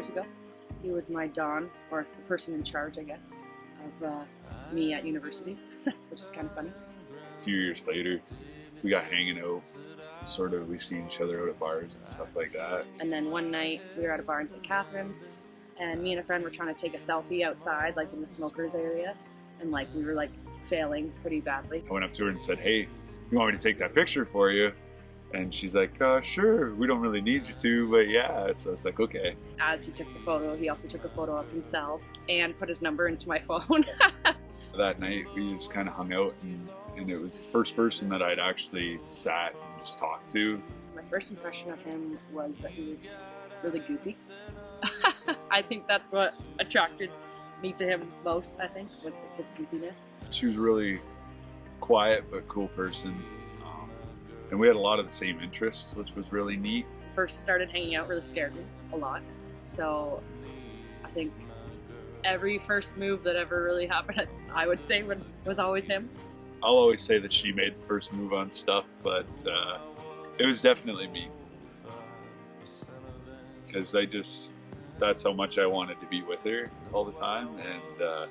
years ago. He was my Don, or the person in charge, I guess, of me at university, which is kind of funny. A few years later, we got hanging out. We seen each other out at bars and stuff like that. And then one night we were at a bar in St. Catharines, and me and a friend were trying to take a selfie outside, like in the smokers area, and like we were like failing pretty badly. I went up to her and said, "Hey, you want me to take that picture for you?" And she's like, "Sure, we don't really need you to, but yeah." So I was like, okay. As he took the photo, he also took a photo of himself and put his number into my phone. That night we just kind of hung out, and it was the first person that I'd actually sat and just talked to. My first impression of him was that he was really goofy. I think that's what attracted me to him most, I think, was his goofiness. She was a really quiet but cool person. And we had a lot of the same interests, which was really neat. First started hanging out really scared me a lot. So I think every first move that ever really happened, I would say was always him. I'll always say that she made the first move on stuff, but it was definitely me. Because that's how much I wanted to be with her all the time. And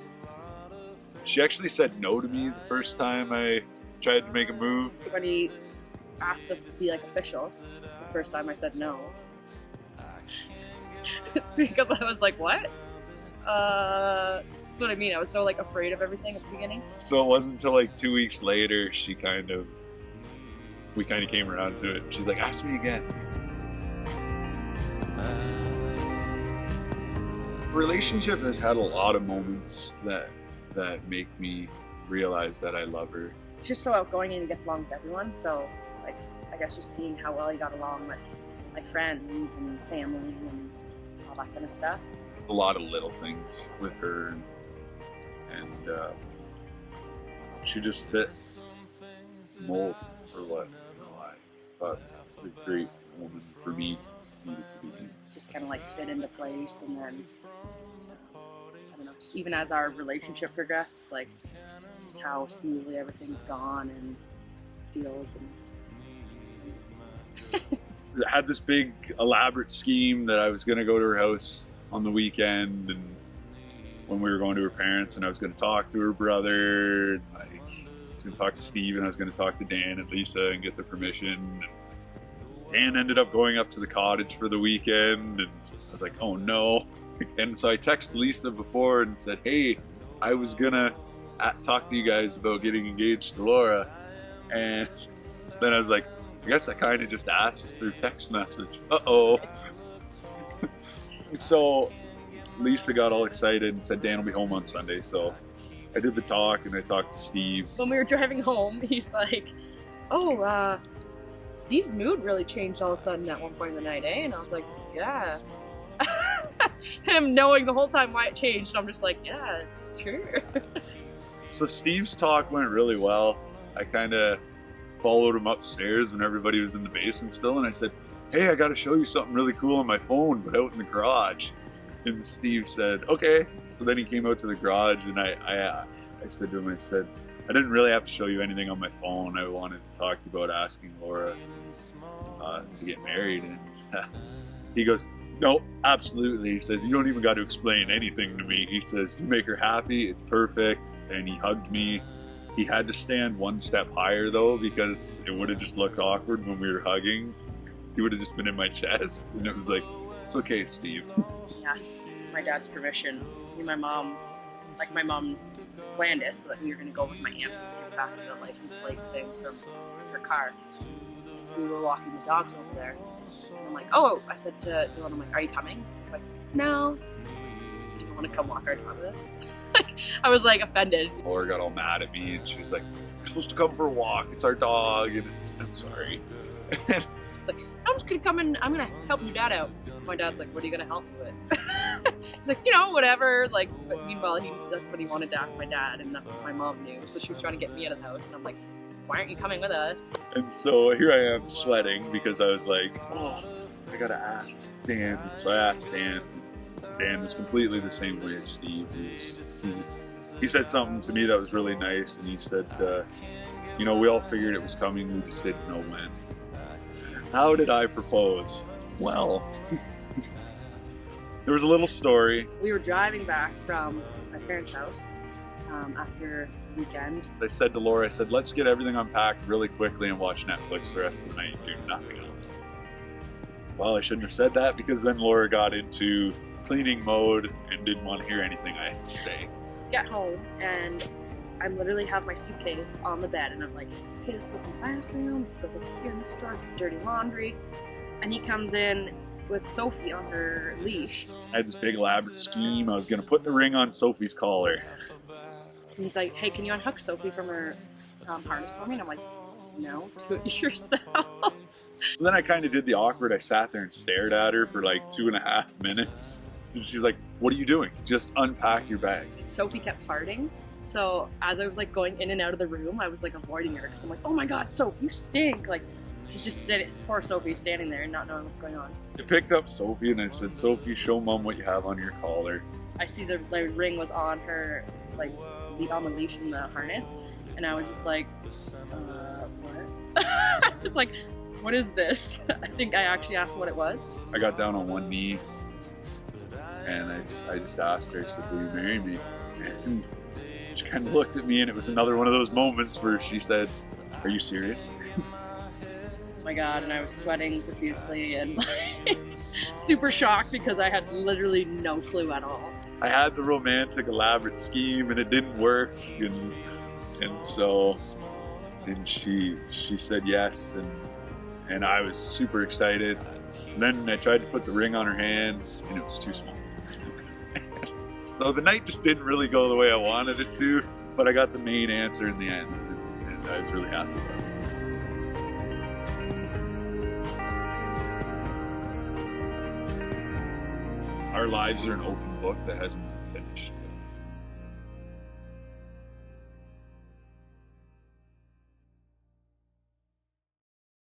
she actually said no to me the first time I tried to make a move. When he asked us to be like official, the first time I said no. Because I was like, what? That's what I mean. I was so like afraid of everything at the beginning. So it wasn't until like 2 weeks later we kind of came around to it. She's like, "Ask me again." Relationship has had a lot of moments that make me realize that I love her. He's just so outgoing and he gets along with everyone. So like, I guess just seeing how well he got along with my friends and family and all that kind of stuff. A lot of little things with her, and she just fit the mold for what I thought a great woman for me needed to be. Just kind of like fit into place, and then I don't know, just even as our relationship progressed, like just how smoothly everything's gone and feels. And I had this big elaborate scheme that I was going to go to her house on the weekend, and when we were going to her parents, and I was going to talk to her brother, and like I was going to talk to Steve, and I was going to talk to Dan and Lisa and get their permission. Dan ended up going up to the cottage for the weekend, and I was like, oh no. And so I texted Lisa before and said, "Hey, I was gonna talk to you guys about getting engaged to Laura." And then I was like, I guess I kind of just asked through text message. Uh-oh. So Lisa got all excited and said Dan will be home on Sunday. So I did the talk, and I talked to Steve. When we were driving home, he's like, "Oh, Steve's mood really changed all of a sudden at one point in the night, eh?" And I was like, "Yeah." Him knowing the whole time why it changed, I'm just like, "Yeah, sure." So Steve's talk went really well. I kind of followed him upstairs when everybody was in the basement still, and I said, "Hey, I got to show you something really cool on my phone, but out in the garage." And Steve said, "Okay." So then he came out to the garage, and I said to him, I said, "I didn't really have to show you anything on my phone. I wanted to talk to you about asking Laura to get married." And he goes, "No, absolutely." He says, "You don't even got to explain anything to me." He says, "You make her happy, it's perfect." And he hugged me. He had to stand one step higher though, because it would have just looked awkward when we were hugging. He would have just been in my chest, and it was like, "It's okay, Steve." He asked my dad's permission. Me and my mom planned it so that we were going to go with my aunts to get back the license plate thing from her car. So we were walking the dogs over there. And I'm like, "Oh," I said to Dylan, I'm like, "Are you coming?" He's like, "No." "You don't want to come walk our dog with us?" I was like offended. Laura got all mad at me, and she was like, "You're supposed to come for a walk. It's our dog." And I'm sorry. It's like, "I'm just going to come and I'm going to help your dad out." My dad's like, "What are you going to help me with?" He's like, whatever. Like, but meanwhile, that's what he wanted to ask my dad, and that's what my mom knew. So she was trying to get me out of the house, and I'm like, "Why aren't you coming with us?" And so here I am sweating because I was like, "Oh, I gotta ask Dan." So I asked Dan. Dan was completely the same way as Steve. He said something to me that was really nice, and he said, we all figured it was coming, we just didn't know when. How did I propose? Well, There was a little story. We were driving back from my parents' house after the weekend. I said to Laura, I said, let's get everything unpacked really quickly and watch Netflix the rest of the night and do nothing else. Well, I shouldn't have said that because then Laura got into cleaning mode and didn't want to hear anything I had to say. Get home and I literally have my suitcase on the bed and I'm like, okay, this goes in the bathroom, this goes up here in this drawer, this is dirty laundry. And he comes in with Sophie on her leash. I had this big elaborate scheme. I was going to put the ring on Sophie's collar. And he's like, hey, can you unhook Sophie from her harness for me? And I'm like, no, do it yourself. So then I kind of did the awkward. I sat there and stared at her for like 2.5 minutes. And she's like, what are you doing? Just unpack your bag. Sophie kept farting. So as I was like going in and out of the room, I was like avoiding her because I'm like, oh my God, Sophie, you stink. Like, she's just sitting, poor Sophie standing there and not knowing what's going on. I picked up Sophie and I said, Sophie, show Mom what you have on your collar. I see the ring was on her, like on the leash in the harness. And I was just like, what? Just like, what is this? I think I actually asked what it was. I got down on one knee and I just asked her, I said, will you marry me? And she kind of looked at me and it was another one of those moments where she said, are you serious? Oh my God, and I was sweating profusely and like super shocked because I had literally no clue at all. I had the romantic elaborate scheme and it didn't work and so she said yes and I was super excited. And then I tried to put the ring on her hand and it was too small. So the night just didn't really go the way I wanted it to, but I got the main answer in the end and I was really happy with it. Our lives are an open book that hasn't been finished.